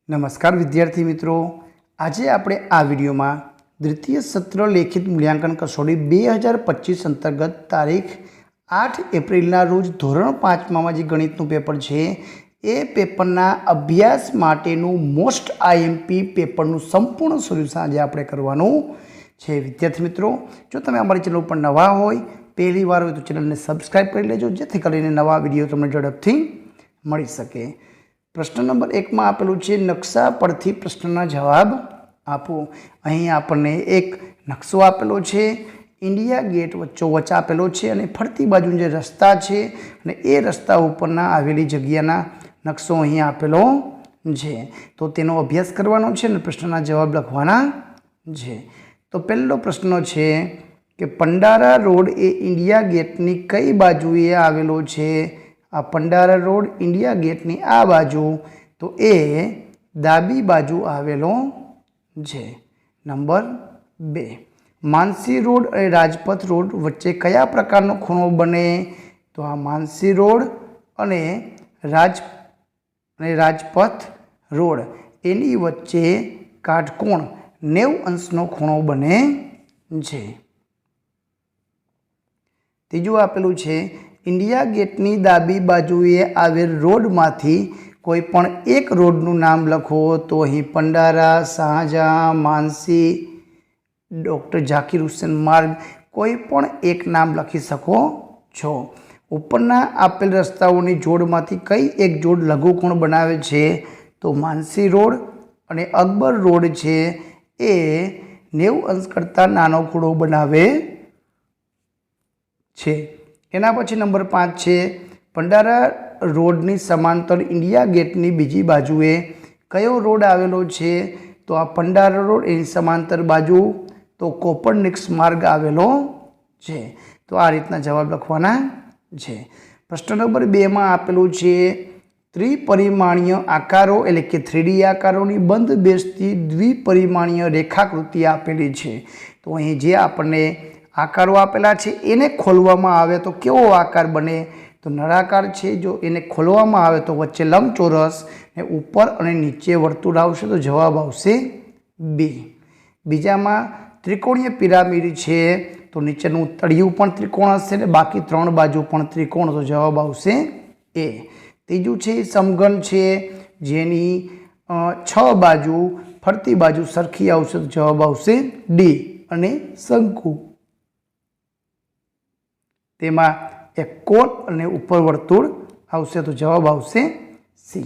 नमस्कार विद्यार्थी मित्रों, आज આપણે આ વિડીયોમાં દ્વિતીય સત્ર લેખિત મૂલ્યાંકન કસોટી 2025 અંતર્ગત તારીખ 8 એપ્રિલના રોજ ધોરણ 5માં જે ગણિતનું પેપર છે એ પેપરના અભ્યાસ માટેનું મોસ્ટ આઈએમપી પેપરનું સંપૂર્ણ સોલ્યુશન આજે આપણે કરવાનું છે। વિદ્યાર્થી મિત્રો, જો તમે અમારી ચેનલ પર નવા હોય, પહેલી વાર હોય તો ચેનલને સબસ્ક્રાઇબ કરી લેજો, જેથી કરીને નવા વિડીયો તમને ઝડપથી મળી શકે। प्रश्न नंबर 1 में आपेलू है नक्शा परथी प्रश्नना जवाब आपो। अहीं आपने एक नक्शो आपेलो है, इंडिया गेट वच्चोवच्च आपेलो है और फरती बाजू जो रस्ता है ए रस्ता उपरना आवेली जग्याना नक्शो अहीं आपेलो है। तो तेनो अभ्यास करवानो है और प्रश्नना जवाब लखवाना है। तो पहलो प्रश्न है कि पंडारा रोड ए इंडिया गेटनी कई बाजुए आवेलो है। आ पंडारा रोड इंडिया गेटनी आ बाजू तो ए डाबी बाजू आवेलो है। नंबर 2, मानसी रोड और राजपथ रोड वच्चे कया प्रकारनो खूणो बने? तो आ मानसी रोड अने राजपथ रोड एनी वच्चे काटकोण 90 अंशनो खूणो बने छे। तीजू आपेलू है इंडिया गेटनी डाबी बाजुए आवेल रोड मांथी कोईपण एक रोडनु नाम लखो। तो अहीं पंडारा, शाहजहाँ, मानसी, डॉक्टर जाकिर हुसैन मार्ग कोईपण एक नाम लखी सको छो। उपरना आपेल रस्ताओनी जोड़मांथी कई एक जोड़ लघुकोण बनावे छे? तो मानसी रोड अने अकबर रोड छे ए 90 अंश करता नानो खूणो बनावे छे। एना पछी नंबर 5 है पंडारा रोडनी समांतर इंडिया गेटनी बीजी बाजुए कयो रोड आवेलो छे? तो आ पंडारा रोड एनी समांतर बाजू तो कोपरनिक्स मार्ग आवेलो छे। तो आ रीतना जवाब लखवाना छे। प्रश्न नंबर 2 में आपेलू छे त्रिपरिमाणीय आकारो एटले के 3D आकारोनी बंध बेसती द्विपरिमाणीय रेखाकृति आपेली छे। तो अहीं जे आपणे आकारो आपेला छे एने खोलवामां आवे तो केवो आकार बने? तो नळाकार छे। जो एने खोलवामां आवे तो वच्चे लंबचोरस ने ऊपर अने नीचे वर्तुळ आवशे। तो जवाब आवशे बी। बीजामां त्रिकोणीय पिरामिड छे तो नीचेनुं तळियुं पण त्रिकोण हशे ने बाकी 3 बाजू पण त्रिकोण। तो जवाब आवशे ए। तीजुं छे समघन छे जेनी 6 बाजू फरती बाजू सरखी आवशे। तो जवाब आवशे डी। अने शंकु तेमा एक कोण अने उपर वर्तुळ आवशे। तो जवाब आवशे सी।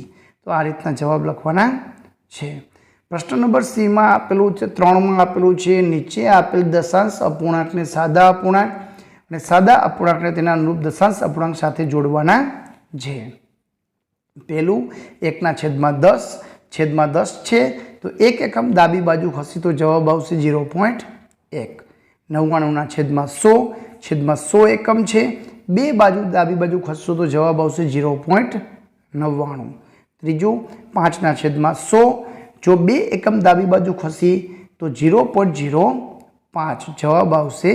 तो आ रीतना जवाब लखवाना छे। प्रश्न नंबर सी में आपेलू है 3 में आपेलू है नीचे आपेल दशांश अपूर्णांक ने सादा अपूर्णांक अने सादा अपूर्णांक ने तेना अनुरूप दशांश अपूर्णांक साथे जोड़वाना छे। पहलू 1/10 छे तो 1 एकम डाबी बाजू खसी तो जवाब आवशे 0.1। 99/100 एकम है, 2 बाजू डाबी बाजू खसशो तो जवाब आवशे 0.99। त्रीजू 5/100 जो 2 एकम डाबी बाजू खसी तो 0.05 जवाब आवशे।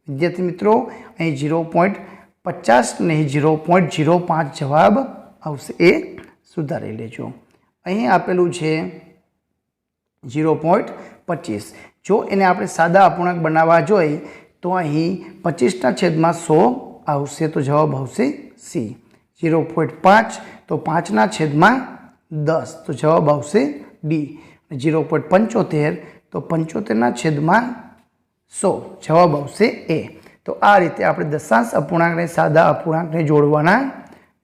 विद्यार्थी मित्रों, अहीं 0.50 नहीं 0.05 जवाब आवशे। ए सुधारी लेजो। अहीं आपेलू है 0.25। जो एने आपणे सादा अपूर्णांक बनावा जोईए तो अहीं 25/100 आवशे। तो जवाब आवशे सी। 0.5 तो 5/10 तो जवाब आवशे डी। 0.75 तो 75/100 जवाब आवशे ए। तो आ रीते आपणे दशांश अपूर्णांक ने सादा अपूर्णांक ने जोड़वाना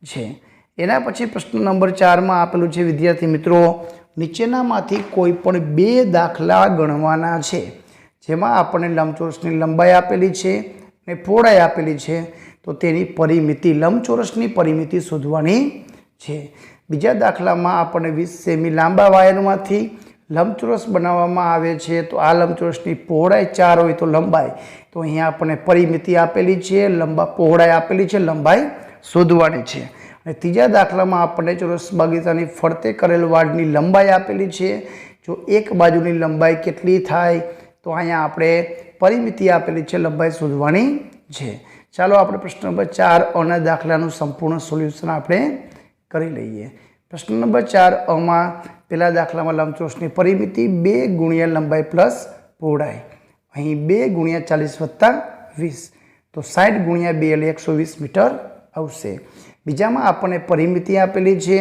छे। एना पछी प्रश्न नंबर 4 में आपेलू है विद्यार्थी मित्रों नीचेनामांथी कोईपण 2 दाखला गणवाना छे जेमां आपणे लंबचोरसनी लंबाई आपेली छे ने पहोळाई आपेली छे। तो तेनी परिमिति लंबचोरसनी परिमिति शोधवानी छे। बीजा दाखलामां आपणे 20 सेमी लांबा वायरमांथी लंबचोरस बनाववामां आवे छे। तो आ लंबचोरसनी पहोळाई 4 होय तो लंबाई तो अहींया आपणे परिमिति आपेली छे, पहोळाई आपेली छे, लंबाई शोधवानी छे। અને ત્રીજા દાખલામાં આપણને ચોરસ બગીચાની ફરતે કરેલ વાડની લંબાઈ આપેલી છે। જો એક બાજુની લંબાઈ કેટલી થાય તો અહીંયા આપણે પરિમિતિ આપેલી છે, લંબાઈ શોધવાની છે। ચાલો આપણે પ્રશ્ન નંબર 4 ના દાખલાનું સંપૂર્ણ સોલ્યુશન આપણે કરી લઈએ। प्रश्न नंबर 4 अमां पहला दाखलामां लंबचोरसनी परिमिति 2 गुणिया लंबाई प्लस पहोळाई। अहीं 2 गुणिया 40 वत्ता 20 तो 60 गुणिया 2 એટલે 120 मीटर आवशे। बीजामां आपणे परिमिति आपेली छे,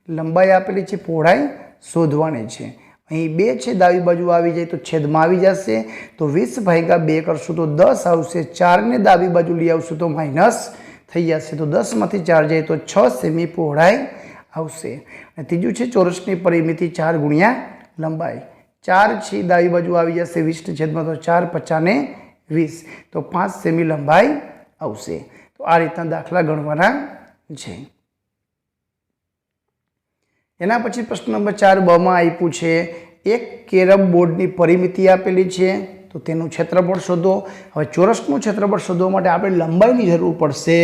लंबाई आपेली छे, पहोळाई शोधवानी छे। अहीं 2 छे डाबी बाजू आवी जाए तो छेदमां आवी जशे तो 20 भाग्या 2 करशुं तो 10 आवशे। 4 ने डाबी बाजू लई आवशुं तो माइनस थई जशे तो 10 मांथी 4 जाए तो 6 सेमी पहोळाई आवशे। अने तीजुं छे चौरसनी परिमिति 4 गुणिया लंबाई। 4 छे डाबी बाजू आवी जशे 20 ने छेदमां तो 4 50 ने 20 तो 5 सेमी लंबाई आवशे। तो आ रीतना दाखला गणवाना छे। एना पछी प्रश्न नंबर 4 ब मां आप्युं छे एक केरम बोर्डनी परिमिति आपेली छे तो तेनुं क्षेत्रफळ शोधो। हवे चौरसनुं क्षेत्रफळ शोधवा माटे आपणे लंबाईनी जरूर पड़शे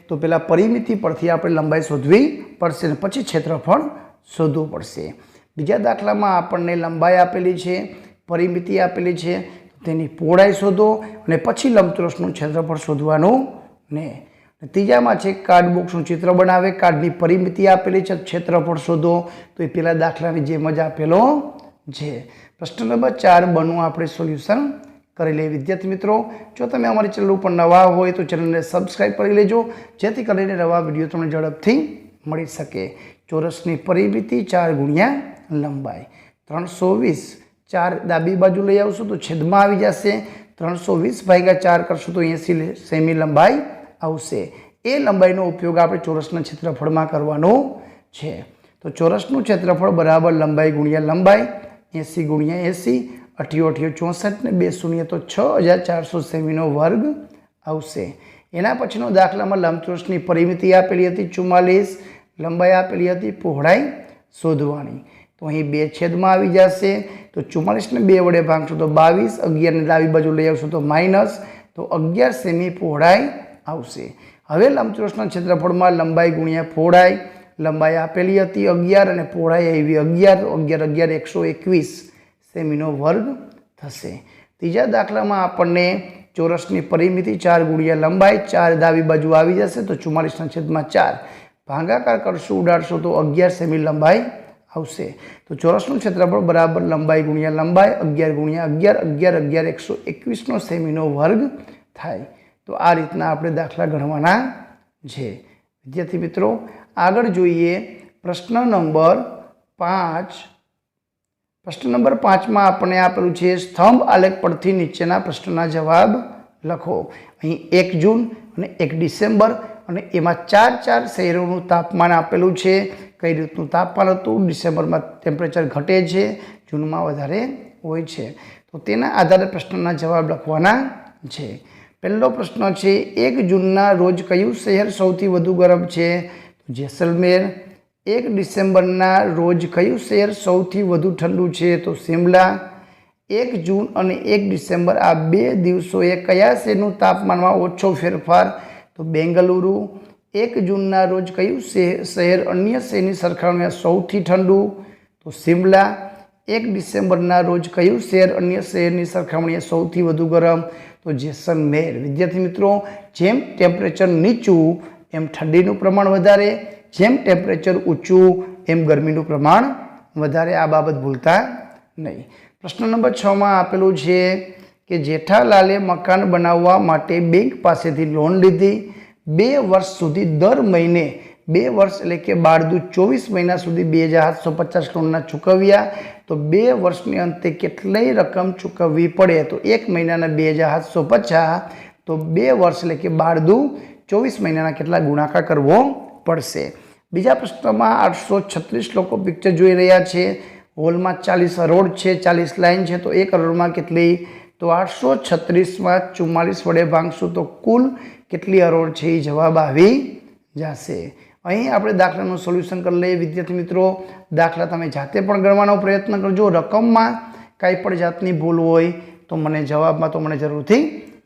तो पहेला परिमिति परथी आपणे लंबाई शोधवी पड़शे अने पछी क्षेत्रफळ शोधवुं पड़शे। बीजा दाखलामां आपणने लंबाई आपेली छे, परिमिति आपेली छे, तेनी पहोळाई शोधो अने पछी लंबचोरसनुं क्षेत्रफळ शोधवानुं ने। तीजामां छे कार्ड बॉक्सनुं चित्र बनावे, कार्डनी परिमिति आपेली छे, क्षेत्रफळ शोधो तो ए पेला दाखलानी जेम ज आपेलो छे। प्रश्न नंबर 4 बनुं आपणे सोल्यूशन करी लईए। विद्यार्थी मित्रों, जो तमे अमारी चेनल पर नवा होय तो चेनलने सब्सक्राइब करी लेजो जेथी करीने नवा विडियो तमने झड़पथी मळी शके। चौरसनी परिमिति 4 गुणिया लंबाई 320। 4 डाबी बाजू लई आवशो तो छेदमां आवी जशे। 320 भाग्या 4 करशो तो 80 सेमी लंबाई आवशे। ए लंबाईनो उपयोग आपणे चौरसना क्षेत्रफळमां करवानो छे। तो चौरसनुं क्षेत्रफळ बराबर लंबाई गुणिया लंबाई 80 गुणिया 80 88 64 ने 2 शून्य तो 6400 सेमीनो वर्ग आवशे। एना पछीनो दाखलामां लंबचोरसनी परिमिति आपेली हती 44, लंबाई आपेली हती, पहोळाई शोधवानी। तो अहीं 2 छेदमां आवी जशे तो 44 ने 2 वडे भागशो तो 22, 11 ने डाबी बाजू लई आवशो तो माइनस तो 11 सेमी पहोळाई आवशे। हवे लंबचोरसना क्षेत्रफळमां लंबाई गुणिया पहोळाई, लंबाई आपेली हती 11 अने पहोळाई आवी 11 तो 11 11 121 सेमीनो वर्ग थशे। तीजा दाखलामां आपणने चौरसनी परिमिति 4 गुणिया लंबाई 4 डाबी बाजू आवी जशे तो 44/4 भागाकार करशुं उडाडशो तो 11 सेमी लंबाई आवशे। तो चौरसनुं क्षेत्रफळ बराबर लंबाई गुणिया लंबाई 11 गुणिया 11 11 11 121 नो सेमीनो वर्ग थाय। तो आ रीतना आपणे दाखला गणवाना छे। विद्यार्थी मित्रों, आगळ जोईए प्रश्न नंबर 5। प्रश्न नंबर 5 में आपने आपेलू छे स्तंभ आलेख परथी नीचेना प्रश्नना जवाब लखो। अहीं 1 जून अने 1 डिसेम्बर अने एमां 4 शहेरोनुं तापमान आपेलू छे। कई रीतनुं तापमान हतुं, डिसेम्बर में टेम्परेचर घटे छे, जून में वधारे होय छे। तो तेना आधारे प्रश्नना जवाब लखवाना छे। पहलो प्रश्न है 1 जूनना रोज कयुं शहर सौथी वधु गरम है तो जैसलमेर। 1 डिसेम्बरना रोज कयुं शहर सौथी वधु ठंडू है तो शिमला। 1 जून और 1 डिसेम्बर आ 2 दिवसोए कया शहरनुं तापमानमां ओछो फेरफार तो बेंगलुरु। 1 जूनना रोज कयुं शहर अन्य शहरनी सरखामणीमां सौथी ठंडू तो शिमला। 1 डिसेम्बरना रोज कयुं शहर अन्य शहरनी सरखामणीए सौथी वधु गरम तो जैसलमेर। विद्यार्थी मित्रों, जेम टेम्परेचर नीचुं एम ठंडीनुं प्रमाण वधारे, जेम टेम्परेचर ऊंचुं एम गरमीनुं प्रमाण वधारे। आ बाबत भूलता नहीं। प्रश्न नंबर 6 में आपेलू छे कि जेठालाले मकान बनाववा माटे बैंक पासेथी लोन लीधी। 2 वर्ष सुधी दर महीने 2 वर्ष एटले के 12 × 24 महीना सुधी 2750 लोनना चूकव्या तो 2 वर्षनी अंते केटली रकम चूकववी पड़े तो 1 महीनाना 2750 तो 2 वर्ष एटले के 12 × 24 महीनाना केटला गुणाकार करवो पड़शे। बीजा प्रश्न में 836 लोग पिक्चर जोई रह्या छे। होल में 40 हरोड़ है, 40 लाइन है तो 1 हरोड़ में केटली तो 836 में 44 वडे भागशुं तो कुल केटली हरोड़ है जवाब आवी जशे। अहीं आपणे दाखलानुं सोल्यूशन कर लईए। विद्यार्थी मित्रों, दाखला तमे जाते पण गणवानो प्रयत्न करजो। रकम में कांई पण जातनी भूल होय तो मने जवाब में तो मने जरूरथी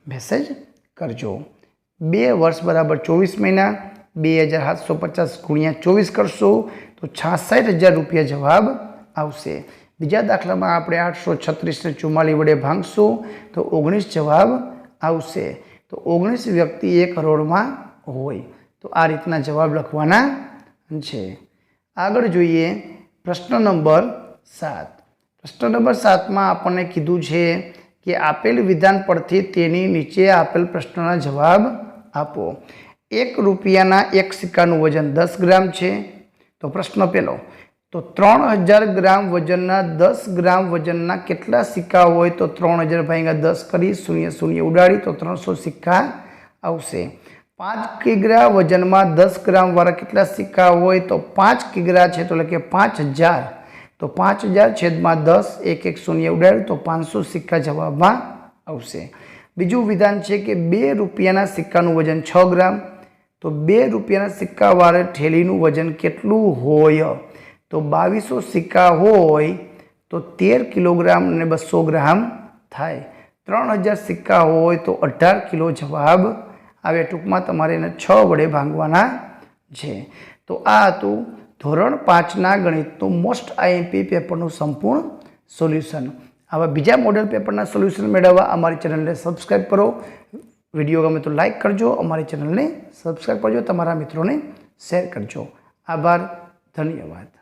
मेसेज करजो। 2 वर्ष बराबर 24 महीना 2750 × 24 करशो तो 66,000 रुपया जवाब आवशे। बीजा दाखला में आपणे 836 ने 44 वडे भागशुं तो 19 जवाब आवशे। तो 19 व्यक्ति 1 करोड़ में होय तो आ रीतना जवाब लखवाना छे। આગળ જોઈએ પ્રશ્ન નંબર 7। પ્રશ્ન નંબર 7 માં આપણને કીધું છે કે આપેલ વિધાન પરથી તેની નીચે આપેલ પ્રશ્નના જવાબ આપો। 1 રૂપિયાના એક સિક્કાનું વજન 10 ગ્રામ છે। તો પ્રશ્ન પહેલો, તો 3000 ગ્રામ વજનના 10 ગ્રામ વજનના કેટલા સિક્કા હોય? તો 3000 ભાગ્યા 10 કરી શૂન્ય શૂન્ય ઉડાડી તો 300 સિક્કા આવશે। 5 કિગ્રા વજનમાં 10 ગ્રામ વાળા કેટલા સિક્કા હોય? તો 5 કિગ્રા છે તો એટલે કે 5000। તો 5000 છેદમાં 10 એક એક શૂન્ય ઉડાડ્યું તો 500 સિક્કા જવાબમાં આવશે। બીજું વિધાન છે કે 2 રૂપિયાના સિક્કાનું વજન 6 ગ્રામ। તો 2 રૂપિયાના સિક્કાવાળા થેલીનું વજન કેટલું હોય? તો 2200 સિક્કા હોય તો 13 કિલોગ્રામ અને 200 ગ્રામ થાય। 3000 સિક્કા હોય તો 18 કિલો જવાબ આવે। ટૂંકમાં તમારે એને 6 વડે ભાંગવાના છે। તો આ હતું ધોરણ 5ના ગણિતનું મોસ્ટ આઈએમપી પેપરનું સંપૂર્ણ સોલ્યુશન। આવા બીજા મોડેલ પેપરના સોલ્યુશન મેળવવા અમારી ચેનલને સબસ્ક્રાઈબ કરો। વિડીયો ગમે તો લાઈક કરજો, અમારી ચેનલને સબસ્ક્રાઈબ કરજો, તમારા મિત્રોને શેર કરજો। આભાર, ધન્યવાદ।